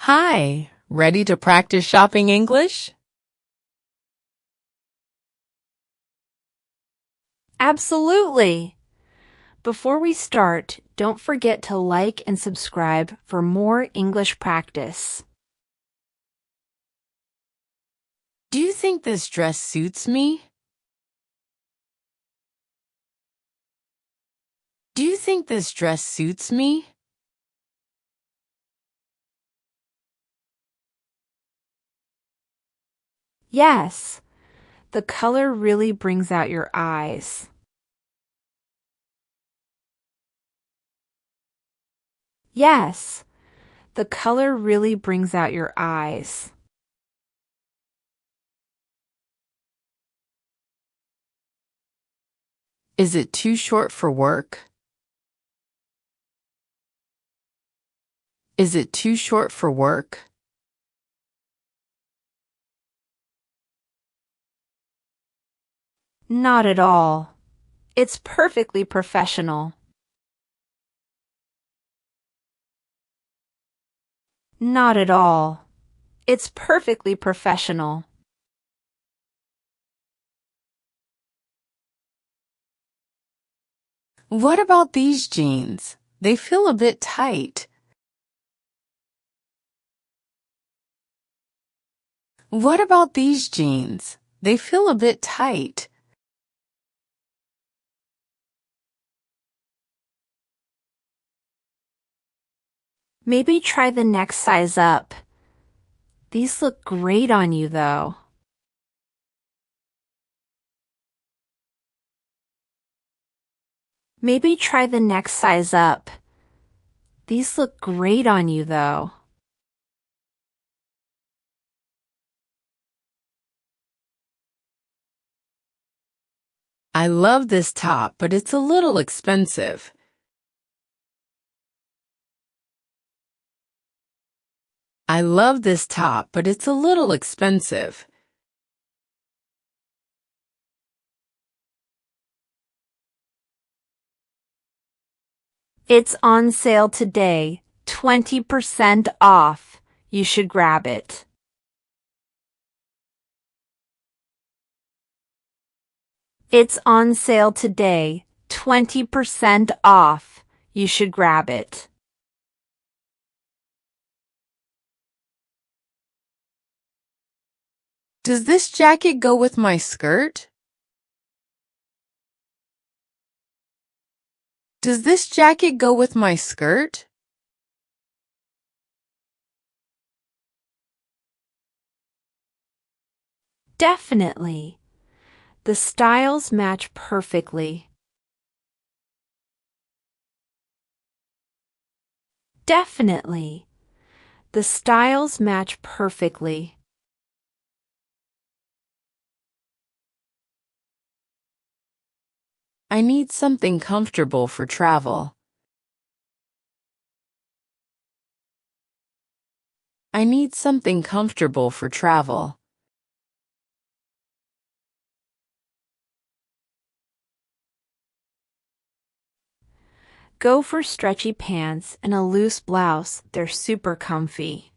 Hi, ready to practice shopping English? Absolutely! Before we start, don't forget to like and subscribe for more English practice. Do you think this dress suits me? Do you think this dress suits me? Yes, the color really brings out your eyes. Yes, the color really brings out your eyes. Is it too short for work? Is it too short for work? Not at all. It's perfectly professional. Not at all. It's perfectly professional. What about these jeans? They feel a bit tight. What about these jeans? They feel a bit tight. Maybe try the next size up. These look great on you, though. Maybe try the next size up. These look great on you, though. I love this top, but it's a little expensive. I love this top, but it's a little expensive. It's on sale today, 20% off. You should grab it. It's on sale today, 20% off. You should grab it. Does this jacket go with my skirt? Does this jacket go with my skirt? Definitely. The styles match perfectly. Definitely. The styles match perfectly. I need something comfortable for travel. I need something comfortable for travel. Go for stretchy pants and a loose blouse. They're super comfy.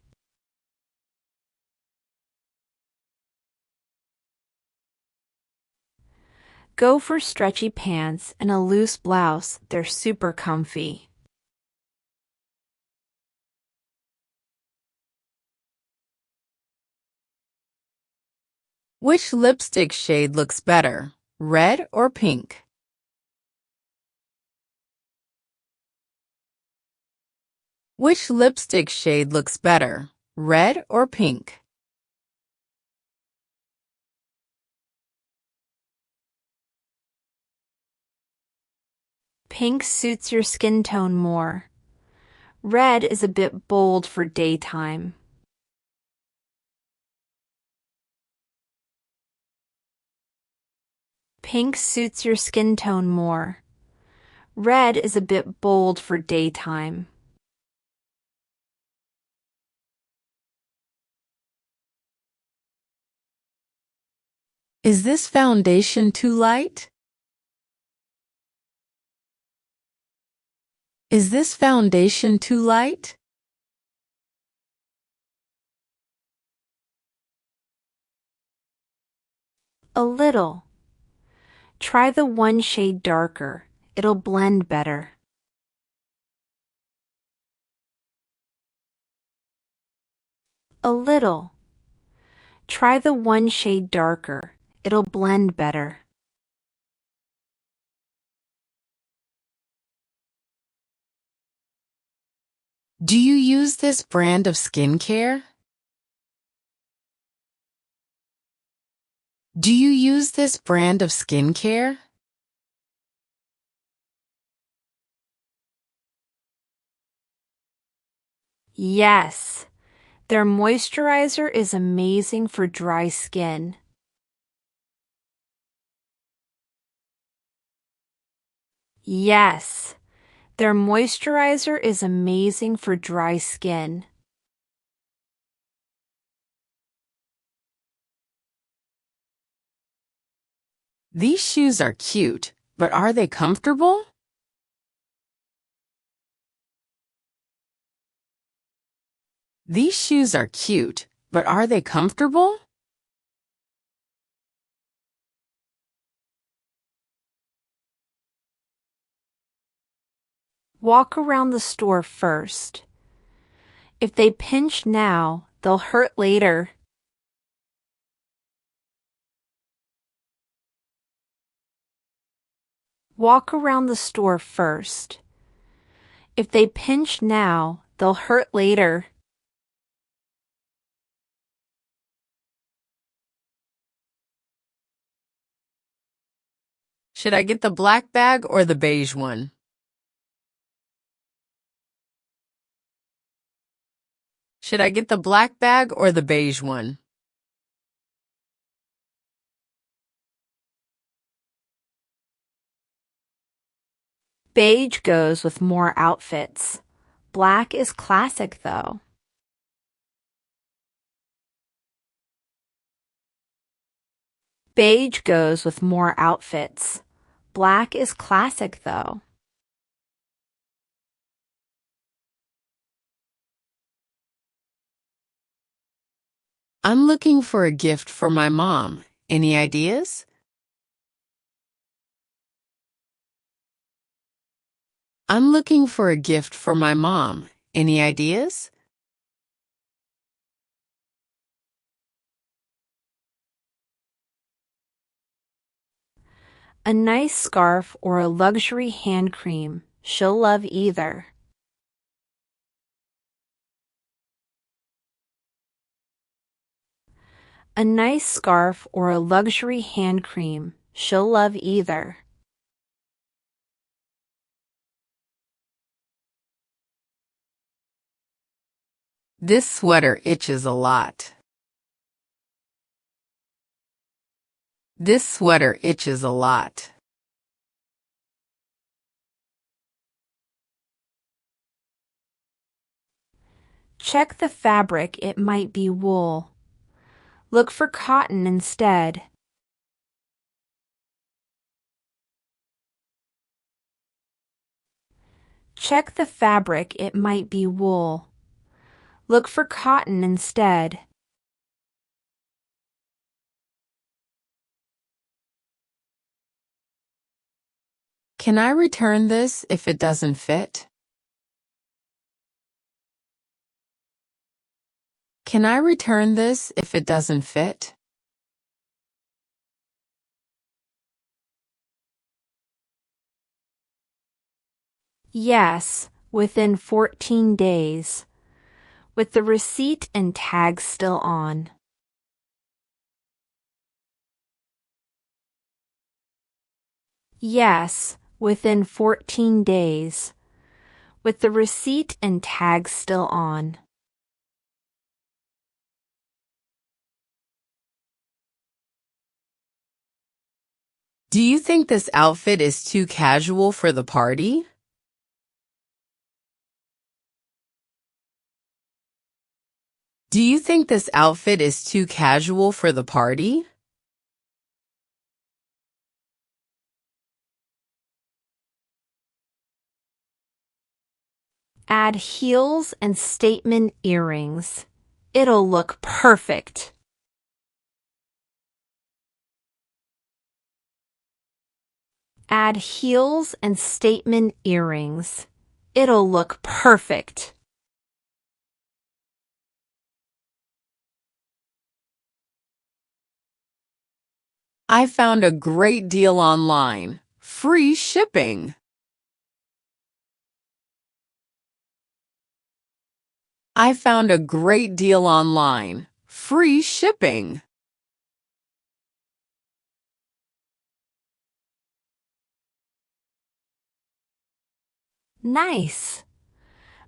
Go for stretchy pants and a loose blouse. They're super comfy. Which lipstick shade looks better, red or pink? Which lipstick shade looks better, red or pink? Pink suits your skin tone more. Red is a bit bold for daytime. Pink suits your skin tone more. Red is a bit bold for daytime. Is this foundation too light? Is this foundation too light? A little. Try the one shade darker. It'll blend better. A little. Try the one shade darker. It'll blend better. Do you use this brand of skincare? Do you use this brand of skincare? Yes. Their moisturizer is amazing for dry skin. Yes. Their moisturizer is amazing for dry skin. These shoes are cute, but are they comfortable? These shoes are cute, but are they comfortable? Walk around the store first. If they pinch now, they'll hurt later. Walk around the store first. If they pinch now, they'll hurt later. Should I get the black bag or the beige one? Should I get the black bag or the beige one? Beige goes with more outfits. Black is classic, though. Beige goes with more outfits. Black is classic, though. I'm looking for a gift for my mom. Any ideas? I'm looking for a gift for my mom. Any ideas? A nice scarf or a luxury hand cream. She'll love either. A nice scarf or a luxury hand cream. She'll love either. This sweater itches a lot. This sweater itches a lot. Check the fabric, it might be wool. Look for cotton instead. Check the fabric, it might be wool. Look for cotton instead. Can I return this if it doesn't fit? Can I return this if it doesn't fit? Yes, within 14 days. With the receipt and tag still on. Yes, within 14 days. With the receipt and tag still on. Do you think this outfit is too casual for the party? Do you think this outfit is too casual for the party? Add heels and statement earrings. It'll look perfect. Add heels and statement earrings. It'll look perfect. I found a great deal online. Free shipping. I found a great deal online. Free shipping. Nice.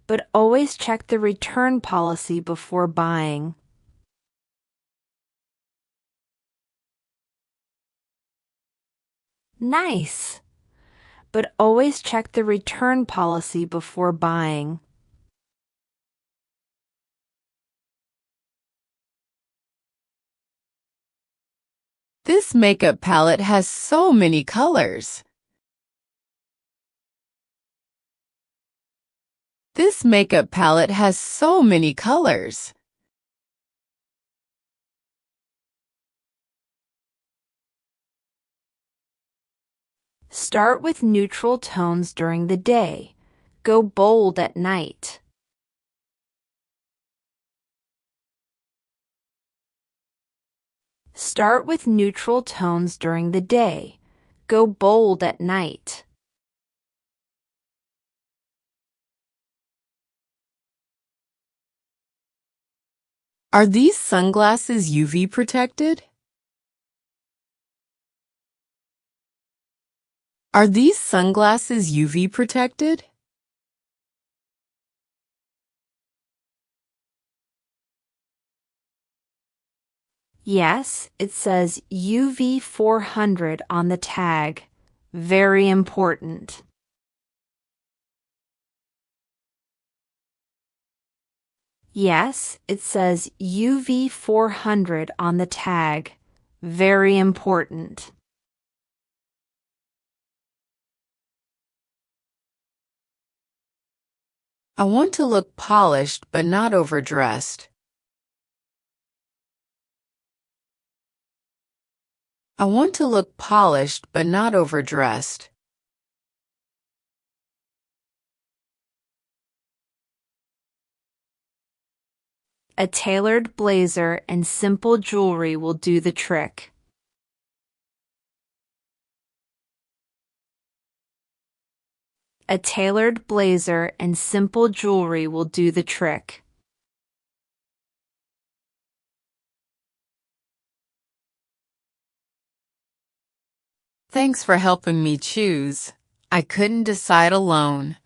But always check the return policy before buying. Nice. But always check the return policy before buying. This makeup palette has so many colors. This makeup palette has so many colors. Start with neutral tones during the day. Go bold at night. Start with neutral tones during the day. Go bold at night. Are these sunglasses UV protected? Are these sunglasses UV protected? Yes, it says UV 400 on the tag. Very important. Yes, it says UV 400 on the tag. Very important. I want to look polished but not overdressed. I want to look polished but not overdressed. A tailored blazer and simple jewelry will do the trick. A tailored blazer and simple jewelry will do the trick. Thanks for helping me choose. I couldn't decide alone.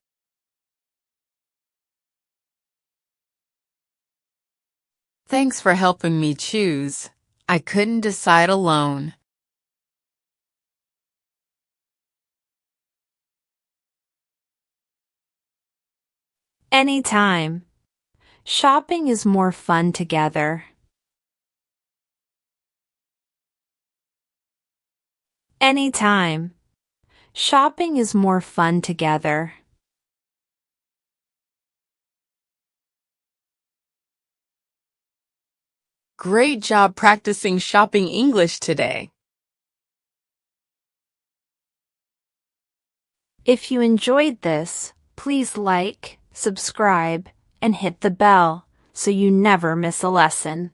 Thanks for helping me choose. I couldn't decide alone. Anytime. Shopping is more fun together. Anytime. Shopping is more fun together. Great job practicing shopping English today. If you enjoyed this, please like, subscribe, and hit the bell so you never miss a lesson.